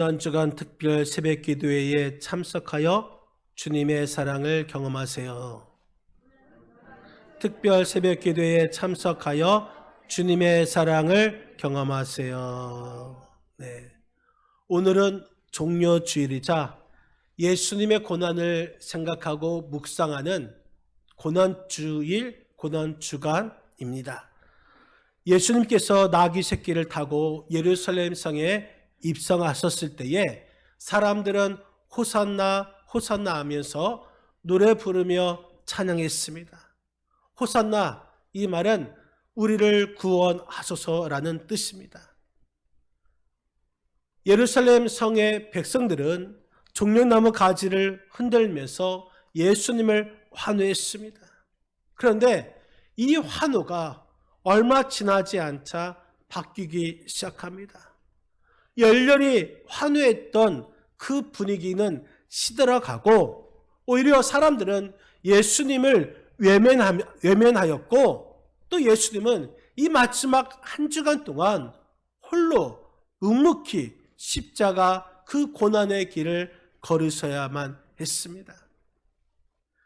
고난주간 특별 새벽기도회에 참석하여 주님의 사랑을 경험하세요. 특별 새벽기도회에 참석하여 주님의 사랑을 경험하세요. 네. 오늘은 종료주일이자 예수님의 고난을 생각하고 묵상하는 고난주일, 고난주간입니다. 예수님께서 나귀 새끼를 타고 예루살렘 성에 입성하셨을 때에 사람들은 호산나 호산나 하면서 노래 부르며 찬양했습니다. 호산나, 이 말은 우리를 구원하소서라는 뜻입니다. 예루살렘 성의 백성들은 종려나무 가지를 흔들면서 예수님을 환호했습니다. 그런데 이 환호가 얼마 지나지 않자 바뀌기 시작합니다. 열렬히 환호했던 그 분위기는 시들어가고 오히려 사람들은 예수님을 외면하였고 또 예수님은 이 마지막 한 주간 동안 홀로 묵묵히 십자가 그 고난의 길을 걸으셔야만 했습니다.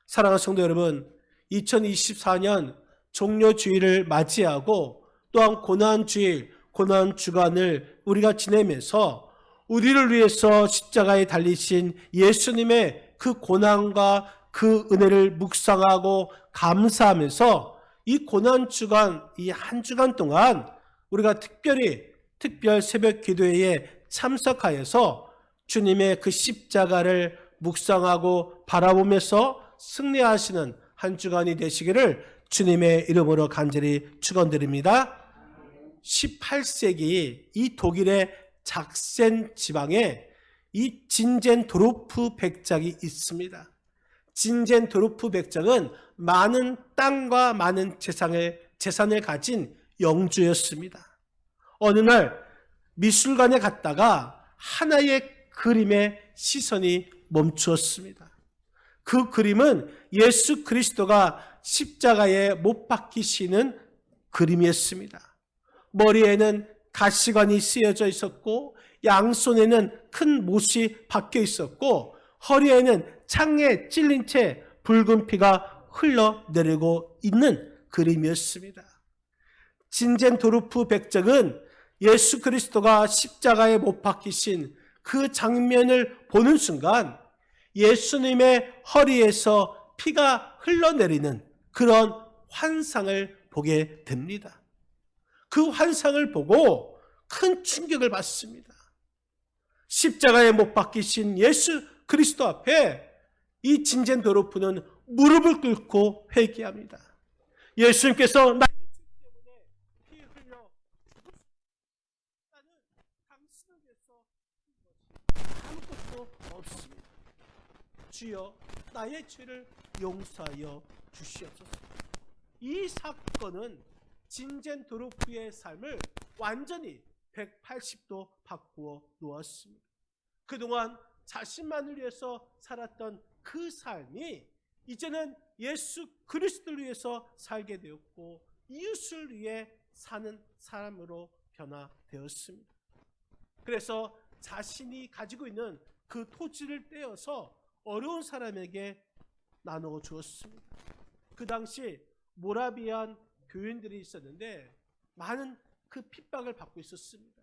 사랑하는 성도 여러분, 2024년 종료주일을 맞이하고 또한 고난주일, 고난주간을 우리가 지내면서 우리를 위해서 십자가에 달리신 예수님의 그 고난과 그 은혜를 묵상하고 감사하면서 이 고난주간, 이 한 주간 동안 우리가 특별히 특별 새벽 기도회에 참석하여서 주님의 그 십자가를 묵상하고 바라보면서 승리하시는 한 주간이 되시기를 주님의 이름으로 간절히 축원드립니다. 18세기 이 독일의 작센 지방에 이 진젠도르프 백작이 있습니다. 진젠도르프 백작은 많은 땅과 많은 재산을 가진 영주였습니다. 어느 날 미술관에 갔다가 하나의 그림에 시선이 멈추었습니다. 그 그림은 예수 그리스도가 십자가에 못 박히시는 그림이었습니다. 머리에는 가시관이 쓰여져 있었고 양손에는 큰 못이 박혀 있었고 허리에는 창에 찔린 채 붉은 피가 흘러내리고 있는 그림이었습니다. 진젠도르프 백작은 예수 그리스도가 십자가에 못 박히신 그 장면을 보는 순간 예수님의 허리에서 피가 흘러내리는 그런 환상을 보게 됩니다. 그 환상을 보고 큰 충격을 받습니다. 십자가에 못 박히신 예수 그리스도 앞에 이 진젠도르프는 무릎을 꿇고 회개합니다. 예수님께서 나의 죄 때문에 피 흘려 나는 당신을 위해서 아무것도 없습니다. 주여, 나의 죄를 용서하여 주시옵소서. 이 사건은 진젠도르프의 삶을 완전히 180도 바꾸어 놓았습니다. 그동안 자신만을 위해서 살았던 그 삶이 이제는 예수 그리스도를 위해서 살게 되었고 이웃을 위해 사는 사람으로 변화되었습니다. 그래서 자신이 가지고 있는 그 토지를 떼어서 어려운 사람에게 나누어 주었습니다. 그 당시 모라비안 교인들이 있었는데 많은 그 핍박을 받고 있었습니다.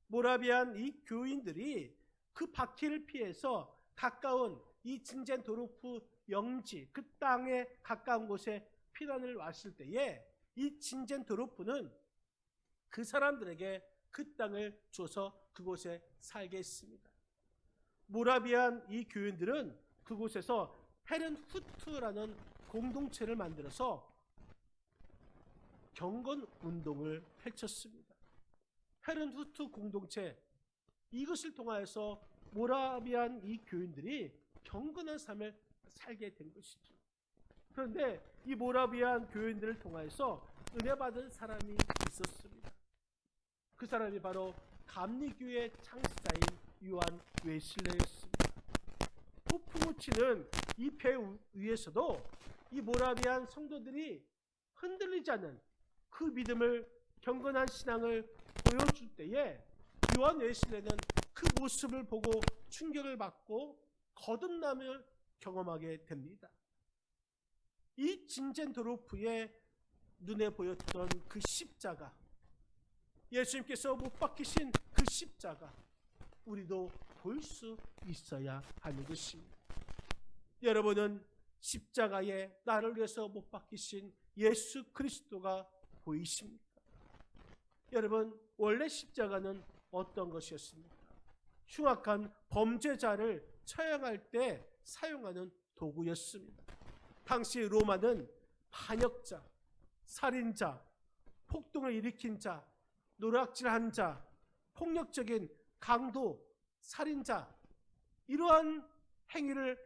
모라비안 이 교인들이 그 박해를 피해서 가까운 이 진젠도르프 영지 그 땅에 가까운 곳에 피난을 왔을 때에 이 진젠도르프는 그 사람들에게 그 땅을 줘서 그곳에 살게 했습니다. 모라비안 이 교인들은 그곳에서 헤른후트라는 공동체를 만들어서 경건 운동을 펼쳤습니다. 헤른후트 공동체, 이것을 통하여서 모라비안 이 교인들이 경건한 삶을 살게 된 것이죠. 그런데 이 모라비안 교인들을 통하여서 은혜 받은 사람이 있었습니다. 그 사람이 바로 감리교의 창시자인 요한 웨슬레였습니다. 폭풍을 치는 이 배 위에서도 이 모라비안 성도들이 흔들리지 않는 그 믿음을, 경건한 신앙을 보여줄 때에 요한 웨슬레는 그 모습을 보고 충격을 받고 거듭남을 경험하게 됩니다. 이 진젠도르프의 눈에 보였던 그 십자가, 예수님께서 못 박히신 그 십자가, 우리도 볼 수 있어야 하는 것입니다. 여러분은 십자가에 나를 위해서 못 박히신 예수 그리스도가 보이십니까? 여러분, 원래 십자가는 어떤 것이었습니까? 흉악한 범죄자를 처형할 때 사용하는 도구였습니다. 당시 로마는 반역자, 살인자, 폭동을 일으킨 자, 노략질한 자, 폭력적인 강도, 살인자, 이러한 행위를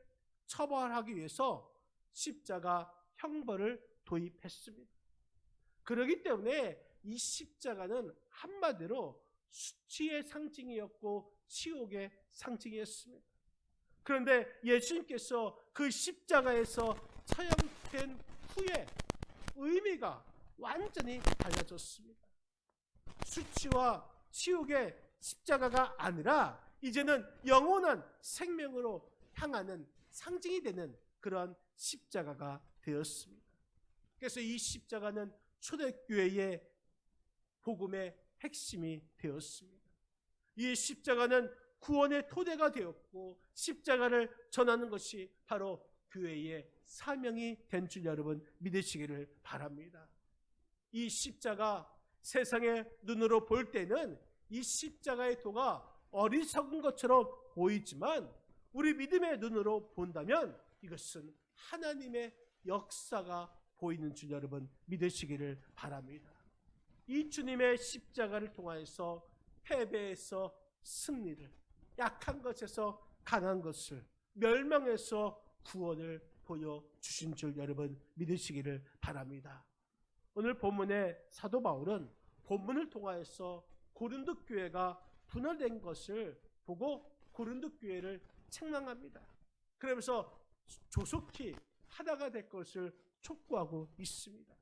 처벌하기 위해서 십자가 형벌을 도입했습니다. 그렇기 때문에 이 십자가는 한마디로 수치의 상징이었고 치욕의 상징이었습니다. 그런데 예수님께서 그 십자가에서 처형된 후에 의미가 완전히 달라졌습니다. 수치와 치욕의 십자가가 아니라 이제는 영원한 생명으로 향하는 상징이 되는 그런 십자가가 되었습니다. 그래서 이 십자가는 초대교회의 복음의 핵심이 되었습니다. 이 십자가는 구원의 토대가 되었고 십자가를 전하는 것이 바로 교회의 사명이 된 줄 여러분 믿으시기를 바랍니다. 이 십자가 세상의 눈으로 볼 때는 이 십자가의 도가 어리석은 것처럼 보이지만 우리 믿음의 눈으로 본다면 이것은 하나님의 역사가 보이는 줄 여러분 믿으시기를 바랍니다. 이 주님의 십자가를 통하여서 패배에서 승리를, 약한 것에서 강한 것을, 멸망에서 구원을 보여주신 줄 여러분 믿으시기를 바랍니다. 오늘 본문의 사도 바울은 본문을 통하여서 고린도 교회가 분열된 것을 보고 고린도 교회를 책망합니다. 그러면서 조속히 하나가 될 것을 촉구하고 있습니다.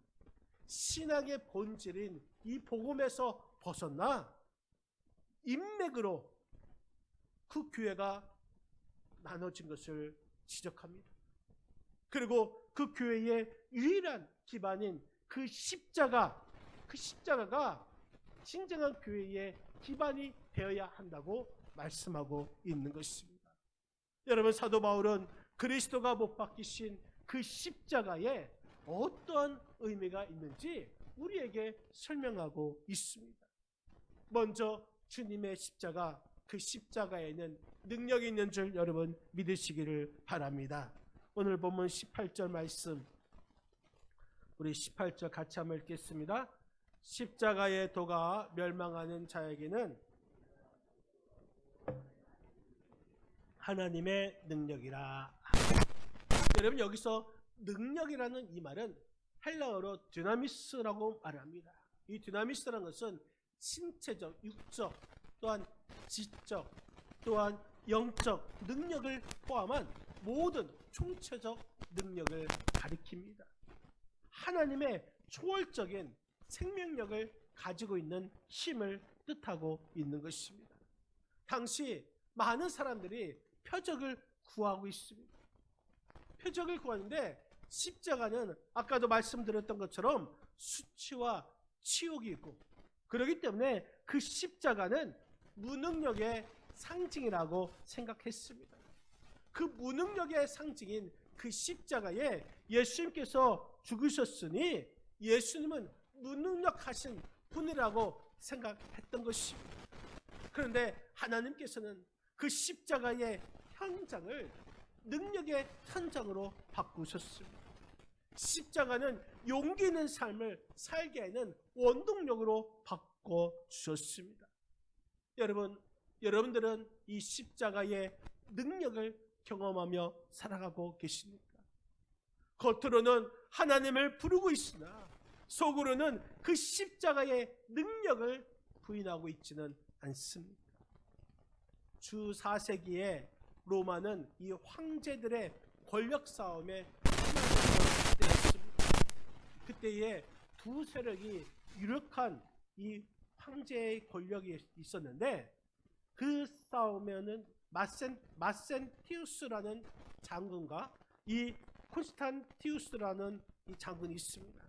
신앙의 본질인 이 복음에서 벗어나 인맥으로 그 교회가 나눠진 것을 지적합니다. 그리고 그 교회의 유일한 기반인 그 십자가가 진정한 교회의 기반이 되어야 한다고 말씀하고 있는 것입니다. 여러분, 사도 바울은 그리스도가 못 박히신 그 십자가에 어떠한 의미가 있는지 우리에게 설명하고 있습니다. 먼저 주님의 십자가, 그 십자가에는 능력이 있는 줄 여러분 믿으시기를 바랍니다. 오늘 본문 18절 말씀, 우리 18절 같이 한번 읽겠습니다. 십자가의 도가 멸망하는 자에게는 하나님의 능력이라. 여러분, 여기서 능력이라는 이 말은 헬라어로 dynamis라고 말합니다. 이 dynamis라는 것은 신체적, 육적, 또한 지적, 또한 영적 능력을 포함한 모든 총체적 능력을 가리킵니다. 하나님의 초월적인 생명력을 가지고 있는 힘을 뜻하고 있는 것입니다. 당시 많은 사람들이 표적을 구하고 있습니다. 표적을 구하는데 십자가는 아까도 말씀드렸던 것처럼 수치와 치욕이고, 그렇기 때문에 그 십자가는 무능력의 상징이라고 생각했습니다. 그 무능력의 상징인 그 십자가에 예수님께서 죽으셨으니 예수님은 무능력하신 분이라고 생각했던 것입니다. 그런데 하나님께서는 그 십자가의 현장을 능력의 현장으로 바꾸셨습니다. 십자가는 용기 있는 삶을 살게 하는 원동력으로 바꿔주셨습니다. 여러분들은 이 십자가의 능력을 경험하며 살아가고 계십니까? 겉으로는 하나님을 부르고 있으나 속으로는 그 십자가의 능력을 부인하고 있지는 않습니다. 주 4세기에 로마는 이 황제들의 권력 싸움에 휘말렸던 때였습니다. 그때에 두 세력이 유력한 이 황제의 권력이 있었는데 그 싸움에는 마센티우스라는 장군과 이 콘스탄티우스라는 이 장군이 있습니다.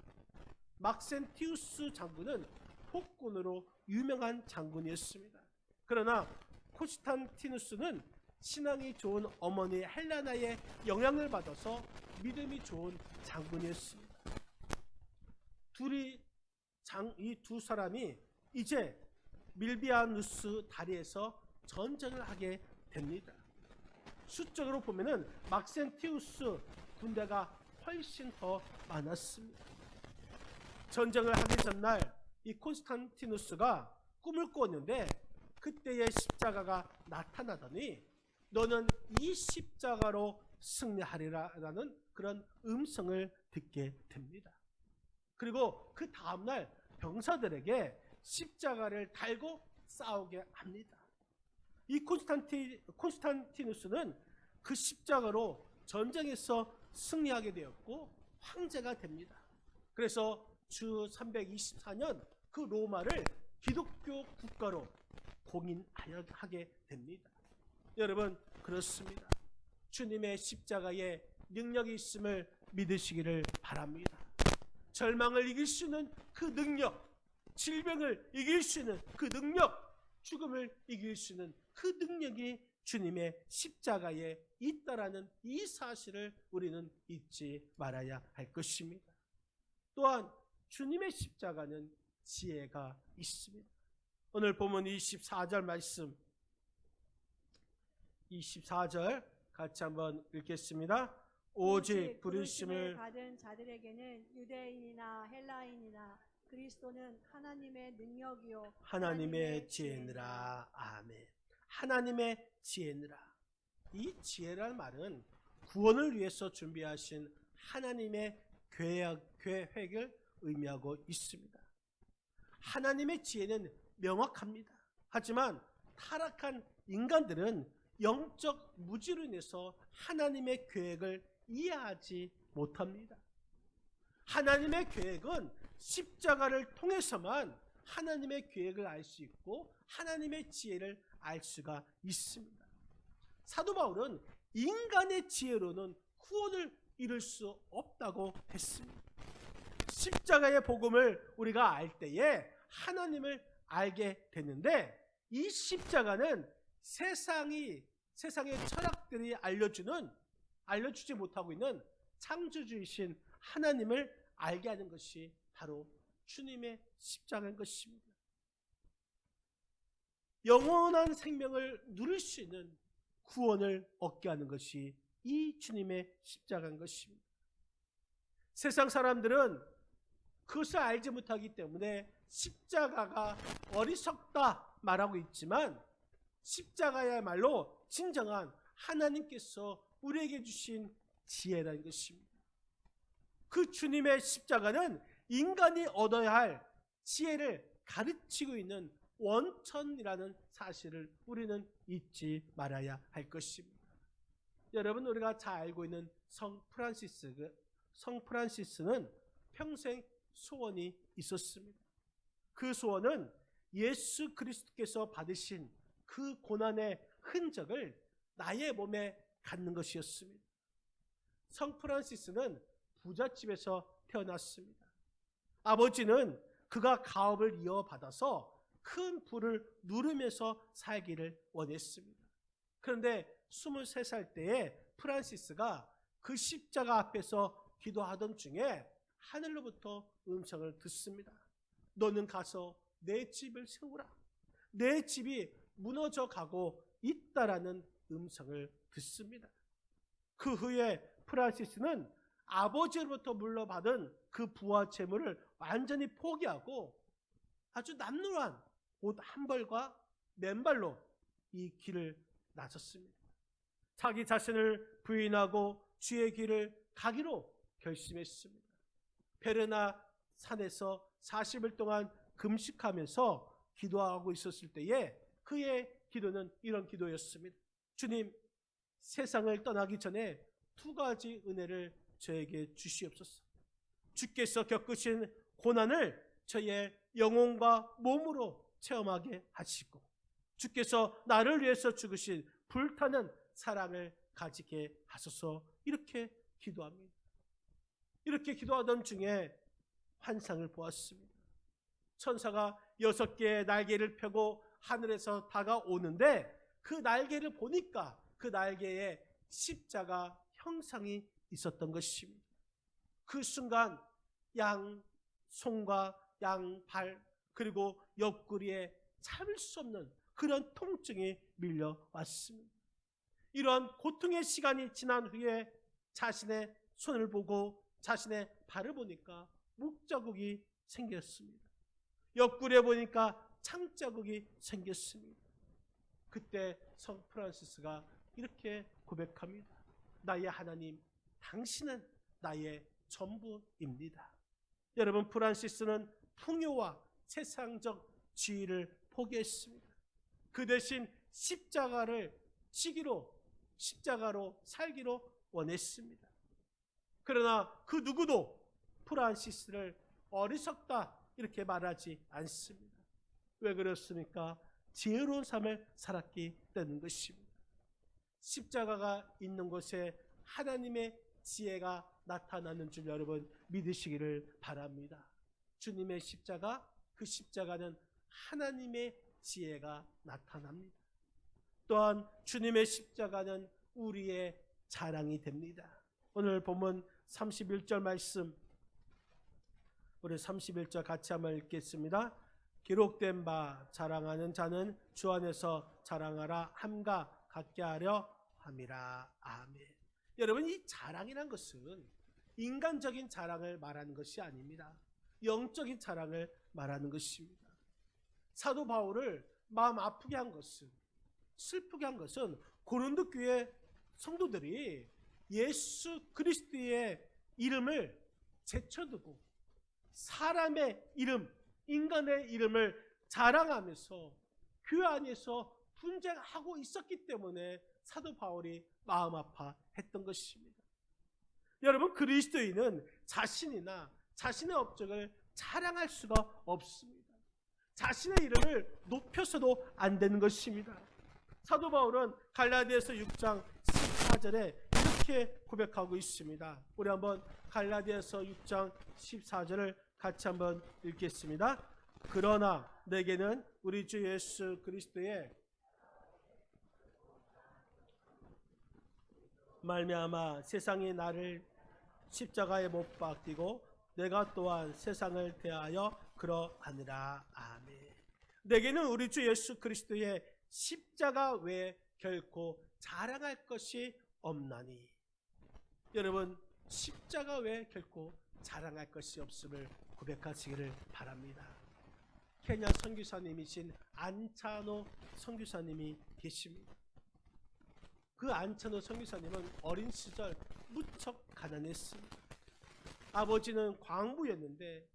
막센티우스 장군은 폭군으로 유명한 장군이었습니다. 그러나 콘스탄티누스는 신앙이 좋은 어머니 헬라나의 영향을 받아서 믿음이 좋은 장군이었습니다. 이 두 사람이 이제 밀비아누스 다리에서 전쟁을 하게 됩니다. 수적으로 보면은 막센티우스 군대가 훨씬 더 많았습니다. 전쟁을 하기 전날 이 콘스탄티누스가 꿈을 꾸었는데 그때의 십자가가 나타나더니 너는 이 십자가로 승리하리라라는 그런 음성을 듣게 됩니다. 그리고 그 다음날 병사들에게 십자가를 달고 싸우게 합니다. 이 콘스탄티누스는 그 십자가로 전쟁에서 승리하게 되었고 황제가 됩니다. 그래서 주 324년 그 로마를 기독교 국가로 공인하게 됩니다. 여러분, 그렇습니다. 주님의 십자가에 능력이 있음을 믿으시기를 바랍니다. 절망을 이길 수 있는 그 능력, 질병을 이길 수 있는 그 능력, 죽음을 이길 수 있는 그 능력이 주님의 십자가에 있다라는 이 사실을 우리는 잊지 말아야 할 것입니다. 또한 주님의 십자가는 지혜가 있습니다. 오늘 본문 24절 말씀, 24절 같이 한번 읽겠습니다. 오직 부르심을 받은 자들에게는 유대인이나 헬라인이나 그리스도는 하나님의 능력이요 하나님의 지혜니라. 아멘. 하나님의 지혜니라. 이 지혜라는 말은 구원을 위해서 준비하신 하나님의 계획을 의미하고 있습니다. 하나님의 지혜는 명확합니다. 하지만 타락한 인간들은 영적 무지로 인해서 하나님의 계획을 이해하지 못합니다. 하나님의 계획은 십자가를 통해서만 하나님의 계획을 알 수 있고 하나님의 지혜를 알 수가 있습니다. 사도 바울은 인간의 지혜로는 구원을 이룰 수 없다고 했습니다. 십자가의 복음을 우리가 알 때에 하나님을 알게 됐는데 이 십자가는 세상의 철학들이 알려주지 못하고 있는 창조주이신 하나님을 알게 하는 것이 바로 주님의 십자가인 것입니다. 영원한 생명을 누릴 수 있는 구원을 얻게 하는 것이 이 주님의 십자가인 것입니다. 세상 사람들은 그것을 알지 못하기 때문에 십자가가 어리석다 말하고 있지만 십자가야말로 진정한 하나님께서 우리에게 주신 지혜라는 것입니다. 그 주님의 십자가는 인간이 얻어야 할 지혜를 가르치고 있는 원천이라는 사실을 우리는 잊지 말아야 할 것입니다. 여러분, 우리가 잘 알고 있는 성 프란시스는 평생 소원이 있었습니다. 그 소원은 예수 그리스도께서 받으신 그 고난의 흔적을 나의 몸에 갖는 것이었습니다. 성 프란시스는 부잣집에서 태어났습니다. 아버지는 그가 가업을 이어받아서 큰 부를 누리면서 살기를 원했습니다. 그런데 23살 때에 프란시스가 그 십자가 앞에서 기도하던 중에 하늘로부터 음성을 듣습니다. 너는 가서 내 집을 세우라. 내 집이 무너져 가고 있다라는 음성을 듣습니다. 그 후에 프란시스는 아버지로부터 물려받은 그 부와 재물을 완전히 포기하고 아주 남루한 옷 한 벌과 맨발로 이 길을 나섰습니다. 자기 자신을 부인하고 주의 길을 가기로 결심했습니다. 베르나 산에서 40일 동안 금식하면서 기도하고 있었을 때에 그의 기도는 이런 기도였습니다. 주님, 세상을 떠나기 전에 두 가지 은혜를 저에게 주시옵소서. 주께서 겪으신 고난을 저의 영혼과 몸으로 체험하게 하시고, 주께서 나를 위해서 죽으신 불타는 사랑을 가지게 하소서. 이렇게 기도합니다. 이렇게 기도하던 중에 환상을 보았습니다. 천사가 6개의 날개를 펴고 하늘에서 다가오는데 그 날개를 보니까 그 날개에 십자가 형상이 있었던 것입니다. 그 순간 양 손과 양 발 그리고 옆구리에 참을 수 없는 그런 통증이 밀려왔습니다. 이러한 고통의 시간이 지난 후에 자신의 손을 보고 자신의 발을 보니까 목자국이 생겼습니다. 옆구리에 보니까 창자국이 생겼습니다. 그때 성 프란시스가 이렇게 고백합니다. 나의 하나님, 당신은 나의 전부입니다. 여러분, 프란시스는 풍요와 세상적 지위를 포기했습니다. 그 대신 십자가를 지기로, 십자가로 살기로 원했습니다. 그러나 그 누구도 프란시스를 어리석다 이렇게 말하지 않습니다. 왜 그렇습니까? 지혜로운 삶을 살았기 때문인 것입니다. 십자가가 있는 곳에 하나님의 지혜가 나타나는 줄 여러분 믿으시기를 바랍니다. 주님의 십자가, 그 십자가는 하나님의 지혜가 나타납니다. 또한 주님의 십자가는 우리의 자랑이 됩니다. 오늘 본문 31절 말씀, 우리 31절 같이 한번 읽겠습니다. 기록된 바 자랑하는 자는 주 안에서 자랑하라 함과 같게 하려 함이라. 아멘. 여러분, 이 자랑이란 것은 인간적인 자랑을 말하는 것이 아닙니다. 영적인 자랑을 말하는 것입니다. 사도 바울을 마음 아프게 한 것은, 슬프게 한 것은 고린도 교회 성도들이 예수 그리스도의 이름을 제쳐두고 사람의 이름, 인간의 이름을 자랑하면서 교회 안에서 분쟁하고 있었기 때문에 사도 바울이 마음 아파했던 것입니다. 여러분, 그리스도인은 자신이나 자신의 업적을 자랑할 수가 없습니다. 자신의 이름을 높여서도 안 되는 것입니다. 사도 바울은 갈라디아서 6장 14절에 이렇게 고백하고 있습니다. 우리 한번 갈라디아서 6장 14절을 같이 한번 읽겠습니다. 그러나 내게는 우리 주 예수 그리스도의 말미암아 세상이 나를 십자가에 못 박히고 내가 또한 세상을 대하여 그러하니라. 아멘. 내게는 우리 주 예수 그리스도의 십자가 외에 결코 자랑할 것이 없나니. 여러분, 십자가 외에 결코 자랑할 것이 없음을 고백하시기를 바랍니다. 케냐 선교사님이신 안차노 선교사님이 계십니다. 그 안차노 선교사님은 어린 시절 무척 가난했습니다. 아버지는 광부였는데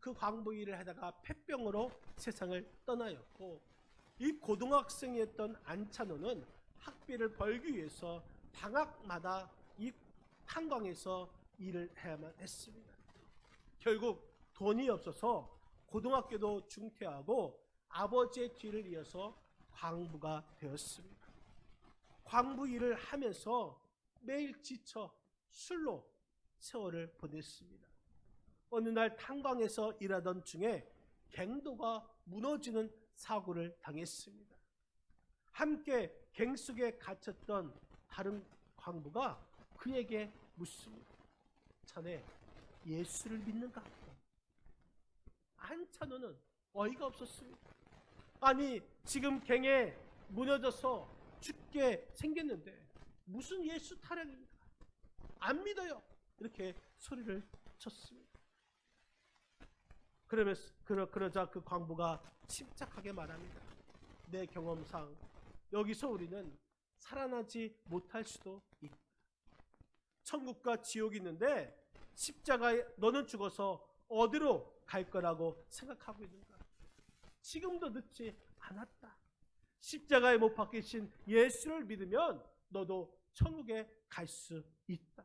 그 광부 일을 하다가 폐병으로 세상을 떠나였고, 이 고등학생이었던 안차노는 학비를 벌기 위해서 방학마다 이 탄광에서 일을 해야만 했습니다. 결국 돈이 없어서 고등학교도 중퇴하고 아버지의 뒤를 이어서 광부가 되었습니다. 광부 일을 하면서 매일 지쳐 술로 세월을 보냈습니다. 어느 날 탄광에서 일하던 중에 갱도가 무너지는 사고를 당했습니다. 함께 갱 속에 갇혔던 다른 광부가 그에게 묻습니다. 자네 예수를 믿는가? 안차노는 어이가 없었습니다. 아니, 지금 갱에 무너져서 죽게 생겼는데 무슨 예수 타령입니까? 안 믿어요. 이렇게 소리를 쳤습니다. 그러자 그 광부가 침착하게 말합니다. 내 경험상 여기서 우리는 살아나지 못할 수도 있다. 천국과 지옥이 있는데 십자가에 너는 죽어서 어디로 갈 거라고 생각하고 있는가? 지금도 늦지 않았다. 십자가에 못 박히신 예수를 믿으면 너도 천국에 갈 수 있다.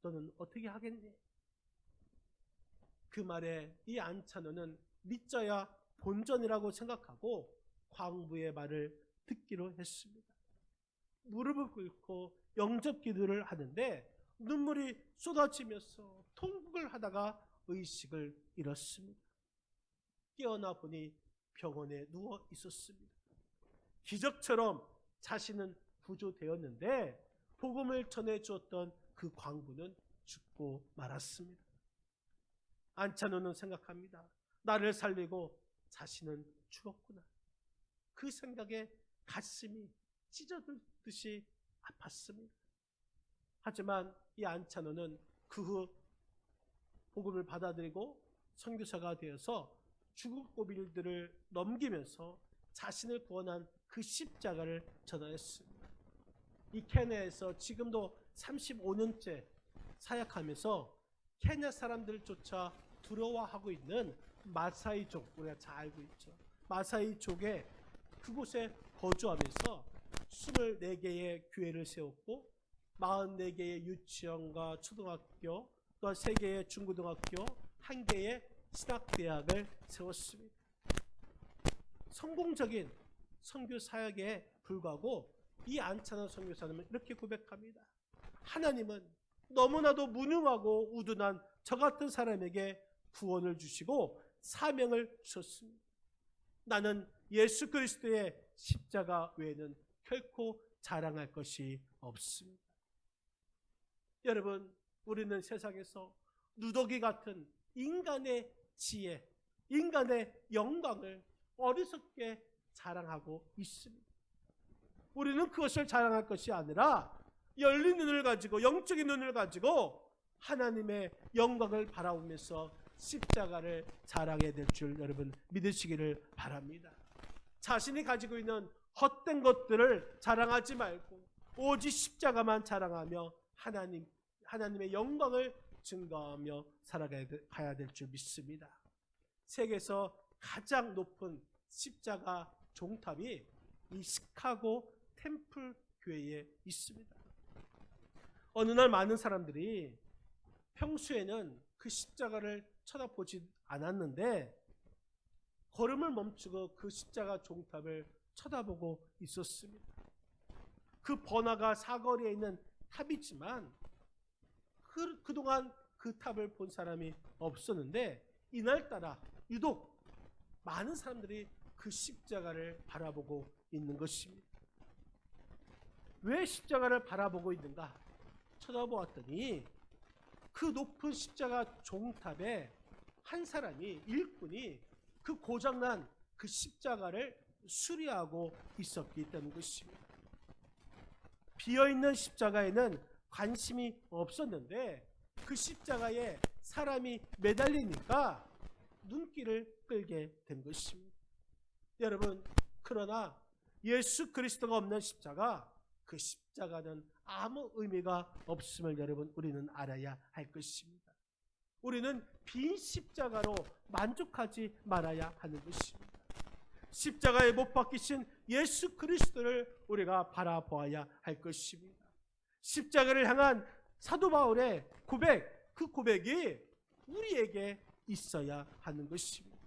너는 어떻게 하겠니? 그 말에 이 안차노는 믿져야 본전이라고 생각하고 광부의 말을 듣기로 했습니다. 무릎을 꿇고 영접 기도를 하는데 눈물이 쏟아지면서 통곡을 하다가 의식을 잃었습니다. 깨어나 보니 병원에 누워 있었습니다. 기적처럼 자신은 구조되었는데 복음을 전해주었던 그 광부는 죽고 말았습니다. 안찬호는 생각합니다. 나를 살리고 자신은 죽었구나. 그 생각에 가슴이 찢어들듯이 아팠습니다. 하지만 이 안찬호는 그 후 복음을 받아들이고 선교사가 되어서 죽을 고비들을 넘기면서 자신을 구원한 그 십자가를 전하였습니다. 이 케냐에서 지금도 35년째 사역하면서 케냐 사람들조차 두려워하고 있는 마사이족, 우리가 잘 알고 있죠. 마사이족에 그곳에 거주하면서 24개의 교회를 세웠고 44개의 유치원과 초등학교, 또 3개의 중고등학교, 1개의 신학대학을 세웠습니다. 성공적인 선교 사역에 불구하고 이 안찬호 선교사님은 이렇게 고백합니다. 하나님은 너무나도 무능하고 우둔한 저 같은 사람에게 구원을 주시고 사명을 주셨습니다. 나는 예수 그리스도의 십자가 외에는 결코 자랑할 것이 없습니다. 여러분, 우리는 세상에서 누더기 같은 인간의 지혜, 인간의 영광을 어리석게 자랑하고 있습니다. 우리는 그것을 자랑할 것이 아니라 열린 눈을 가지고, 영적인 눈을 가지고 하나님의 영광을 바라보면서 십자가를 자랑해야 될 줄 여러분 믿으시기를 바랍니다. 자신이 가지고 있는 헛된 것들을 자랑하지 말고 오직 십자가만 자랑하며 하나님의 영광을 증거하며 살아가야 될 줄 믿습니다. 세계에서 가장 높은 십자가 종탑이 이 시카고 템플 교회에 있습니다. 어느 날 많은 사람들이 평소에는 그 십자가를 쳐다보지 않았는데 걸음을 멈추고 그 십자가 종탑을 쳐다보고 있었습니다. 그 번화가 사거리에 있는 탑이지만 그동안 그 탑을 본 사람이 없었는데 이날따라 유독 많은 사람들이 그 십자가를 바라보고 있는 것입니다. 왜 십자가를 바라보고 있는가 쳐다보았더니 그 높은 십자가 종탑에 한 사람이, 일꾼이 그 고장난 그 십자가를 수리하고 있었기 때문인 것입니다. 비어있는 십자가에는 관심이 없었는데 그 십자가에 사람이 매달리니까 눈길을 끌게 된 것입니다. 여러분, 그러나 예수 그리스도가 없는 십자가, 그 십자가는 아무 의미가 없음을 여러분 우리는 알아야 할 것입니다. 우리는 빈 십자가로 만족하지 말아야 하는 것입니다. 십자가에 못 박히신 예수 그리스도를 우리가 바라보아야 할 것입니다. 십자가를 향한 사도 바울의 고백, 그 고백이 우리에게 있어야 하는 것입니다.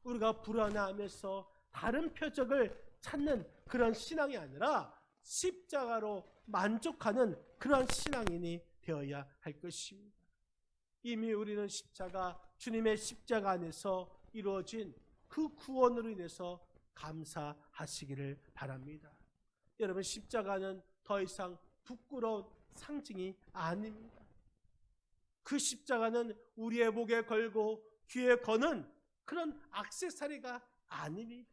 우리가 불안해하면서 다른 표적을 찾는 그런 신앙이 아니라 십자가로 만족하는 그런 신앙인이 되어야 할 것입니다. 이미 우리는 십자가, 주님의 십자가 안에서 이루어진 그 구원으로 인해서 감사하시기를 바랍니다. 여러분, 십자가는 더 이상 부끄러운 상징이 아닙니다. 그 십자가는 우리의 목에 걸고 귀에 거는 그런 액세서리가 아닙니다.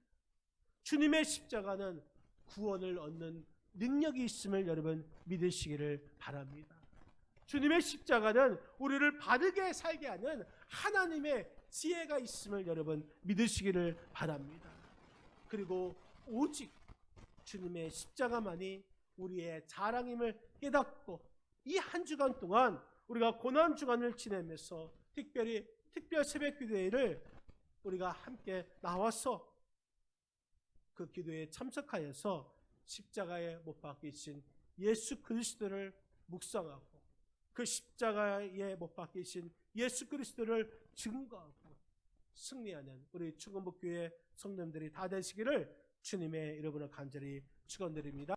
주님의 십자가는 구원을 얻는 능력이 있음을 여러분 믿으시기를 바랍니다. 주님의 십자가는 우리를 바르게 살게 하는 하나님의 지혜가 있음을 여러분 믿으시기를 바랍니다. 그리고 오직 주님의 십자가만이 우리의 자랑임을 깨닫고 이 한 주간 동안 우리가 고난 주간을 지내면서 특별히 특별 새벽 기도회를 우리가 함께 나와서 그 기도에 참석하여서 십자가에 못 박히신 예수 그리스도를 묵상하고 그 십자가에 못 박히신 예수 그리스도를 증거하고 승리하는 우리 충원복교회 성도님들이 다 되시기를 주님의 이름으로 간절히 축원드립니다.